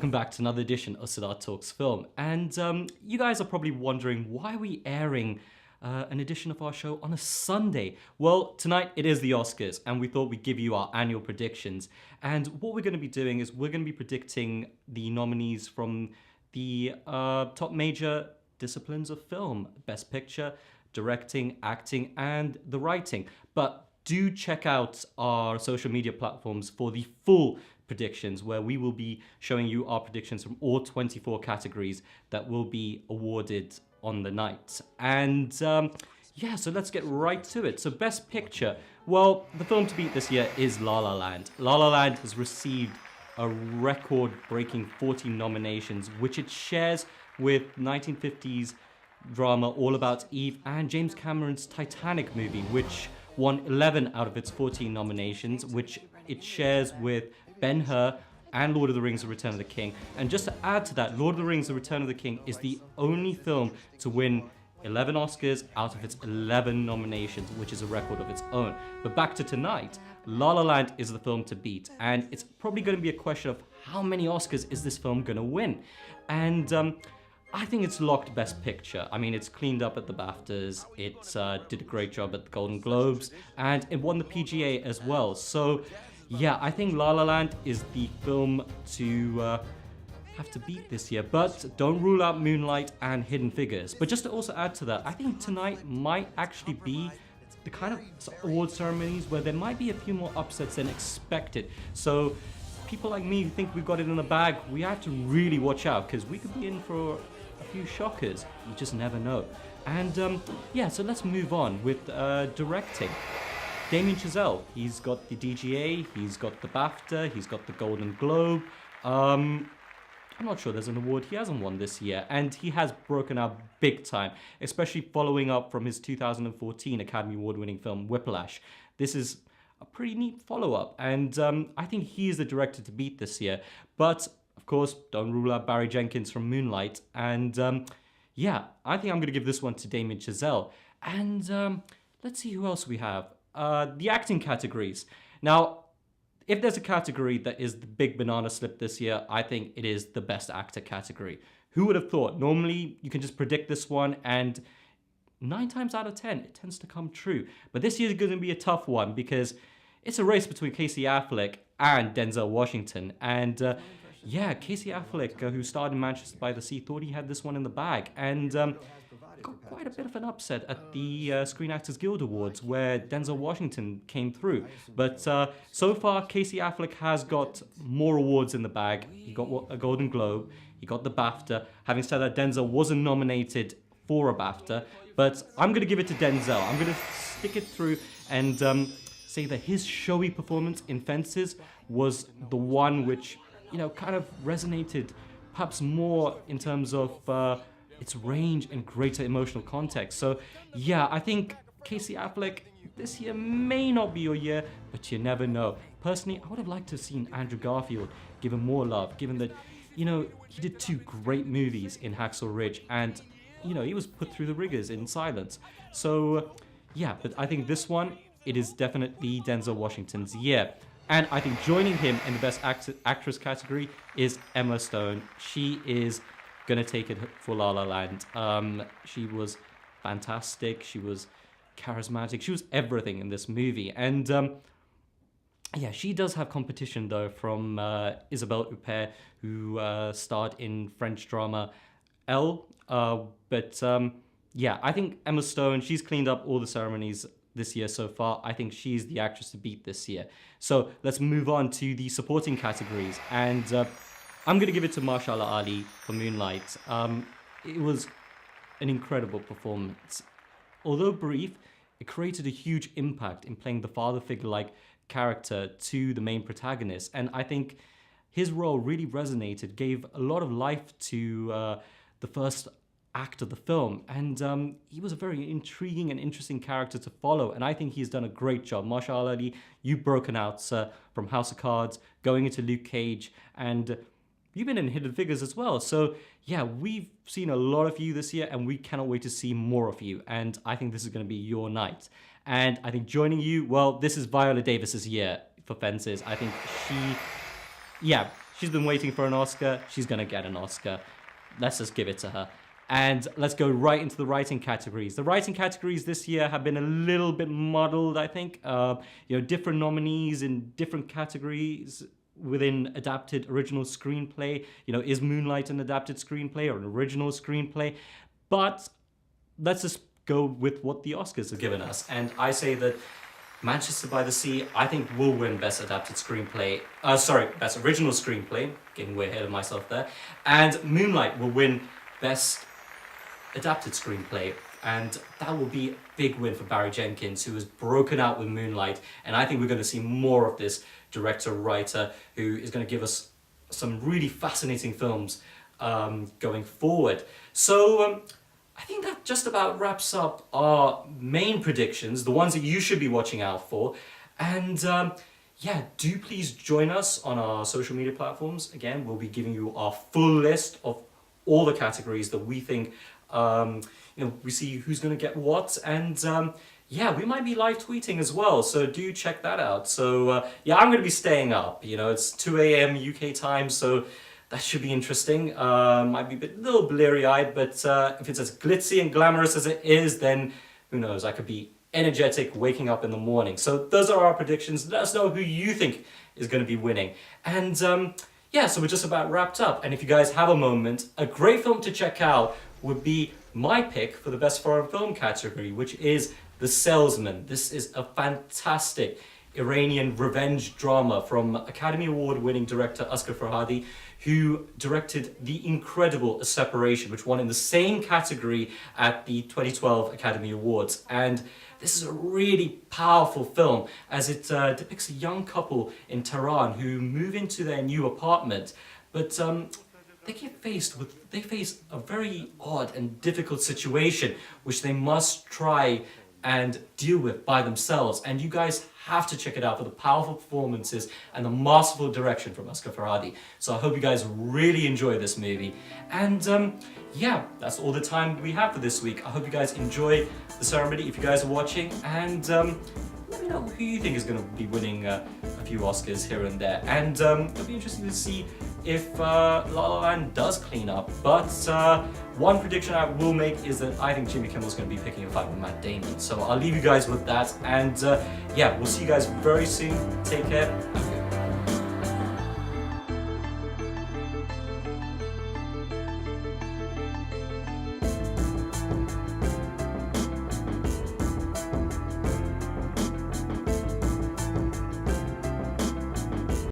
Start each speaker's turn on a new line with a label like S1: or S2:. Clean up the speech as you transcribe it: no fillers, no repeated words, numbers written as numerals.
S1: welcome back to another edition of Sid Talks Film. And you guys are probably wondering, why are we airing an edition of our show on a Sunday? Well, tonight it is the Oscars, and we thought we'd give you our annual predictions. And what we're going to be doing is we're going to be predicting the nominees from the top major disciplines of film: Best Picture, Directing, Acting, and the Writing. But do check out our social media platforms for the full predictions, where we will be showing you our predictions from all 24 categories that will be awarded on the night. And yeah, so let's get right to it. So Best Picture, well, the film to beat this year is La La Land. La La Land has received a record-breaking 14 nominations, which it shares with 1950s drama All About Eve and James Cameron's Titanic movie, which won 11 out of its 14 nominations, which it shares with Ben-Hur and Lord of the Rings: The Return of the King. And just to add to that, Lord of the Rings: The Return of the King is the only film to win 11 Oscars out of its 11 nominations, which is a record of its own. But back to tonight, La La Land is the film to beat, and it's probably going to be a question of how many Oscars is this film going to win. And I think it's locked Best Picture. I mean, it's cleaned up at the BAFTAs, it did a great job at the Golden Globes, and it won the PGA as well. So yeah, I think La La Land is the film to have to beat this year, but don't rule out Moonlight and Hidden Figures. But just to also add to that, I think tonight might actually be the kind of award ceremonies where there might be a few more upsets than expected. So people like me who think we've got it in the bag, we have to really watch out, because we could be in for a few shockers. You just never know. And yeah, so let's move on with directing. Damien Chazelle, he's got the DGA, he's got the BAFTA, he's got the Golden Globe. I'm not sure there's an award he hasn't won this year, and he has broken out big time, especially following up from his 2014 Academy Award-winning film Whiplash. This is a pretty neat follow-up, and I think he is the director to beat this year. But of course, don't rule out Barry Jenkins from Moonlight. And yeah, I think I'm going to give this one to Damien Chazelle. And let's see who else we have. The acting categories. Now, if there's a category that is the big banana slip this year, I think it is the Best Actor category. Who would have thought? Normally, you can just predict this one, and 9 times out of 10, it tends to come true. But this year is going to be a tough one, because it's a race between Casey Affleck and Denzel Washington. And yeah, Casey Affleck, who starred in Manchester by the Sea, thought he had this one in the bag, and got quite a bit of an upset at the Screen Actors Guild Awards, where Denzel Washington came through. But so far, Casey Affleck has got more awards in the bag. He got a Golden Globe, he got the BAFTA. Having said that, Denzel wasn't nominated for a BAFTA, but I'm going to give it to Denzel. I'm going to stick it through and say that his showy performance in Fences was the one which, you know, kind of resonated perhaps more in terms of its range and greater emotional context. So yeah, I think Casey Affleck, this year may not be your year, but you never know. Personally, I would have liked to have seen Andrew Garfield given more love, given that, you know, he did 2 great movies in Hacksaw Ridge, and, you know, he was put through the rigors in silence. So yeah, but I think this one, it is definitely Denzel Washington's year. And I think joining him in the Best Actress category is Emma Stone. She is going to take it for La La Land. She was fantastic. She was charismatic. She was everything in this movie. And yeah, she does have competition, though, from Isabelle Huppert, who starred in French drama Elle. But yeah, I think Emma Stone, she's cleaned up all the ceremonies this year so far. I think she's the actress to beat this year. So let's move on to the supporting categories. And I'm going to give it to Mahershala Ali for Moonlight. It was an incredible performance. Although brief, it created a huge impact in playing the father figure-like character to the main protagonist. And I think his role really resonated, gave a lot of life to the first act of the film, and he was a very intriguing and interesting character to follow, and I think he's done a great job. Mahershala Ali, you've broken out from House of Cards, going into Luke Cage, and you've been in Hidden Figures as well. So yeah, we've seen a lot of you this year, and we cannot wait to see more of you, and I think this is going to be your night. And I think joining you, well, this is Viola Davis's year for Fences. I think she, yeah, She's been waiting for an Oscar. She's gonna get an Oscar. Let's just give it to her. And let's go right into the writing categories. The writing categories this year have been a little bit muddled, I think. Different nominees in different categories within adapted original screenplay. Is Moonlight an adapted screenplay or an original screenplay? But let's just go with what the Oscars have given us. And I say that Manchester by the Sea, I think, will win Best Adapted Screenplay. Best Original Screenplay. Getting way ahead of myself there. And Moonlight will win Best Adapted Screenplay. And that will be a big win for Barry Jenkins, who has broken out with Moonlight. And I think we're going to see more of this director-writer who is going to give us some really fascinating films going forward. So I think that just about wraps up our main predictions, the ones that you should be watching out for. And do please join us on our social media platforms. Again, we'll be giving you our full list of all the categories that we think, we see who's going to get what. And we might be live tweeting as well. So do check that out. So I'm going to be staying up. It's 2 a.m. UK time, so that should be interesting. Might be a little bleary-eyed, but if it's as glitzy and glamorous as it is, then who knows? I could be energetic waking up in the morning. So those are our predictions. Let us know who you think is going to be winning. And so we're just about wrapped up. And if you guys have a moment, a great film to check out would be my pick for the Best Foreign Film category, which is The Salesman. This is a fantastic Iranian revenge drama from Academy Award-winning director Asghar Farhadi, who directed the incredible A Separation, which won in the same category at the 2012 Academy Awards. And this is a really powerful film, as it depicts a young couple in Tehran who move into their new apartment, but they face a very odd and difficult situation, which they must try and deal with by themselves. And you guys have to check it out for the powerful performances and the masterful direction from Asghar Farhadi. So I hope you guys really enjoy this movie. And that's all the time we have for this week. I hope you guys enjoy the ceremony if you guys are watching. And let me know who you think is going to be winning a few Oscars here and there. And it'll be interesting to see if La La Land does clean up. But one prediction I will make is that I think Jimmy Kimmel's going to be picking a fight with Matt Damon. So I'll leave you guys with that. And we'll see you guys very soon. Take care.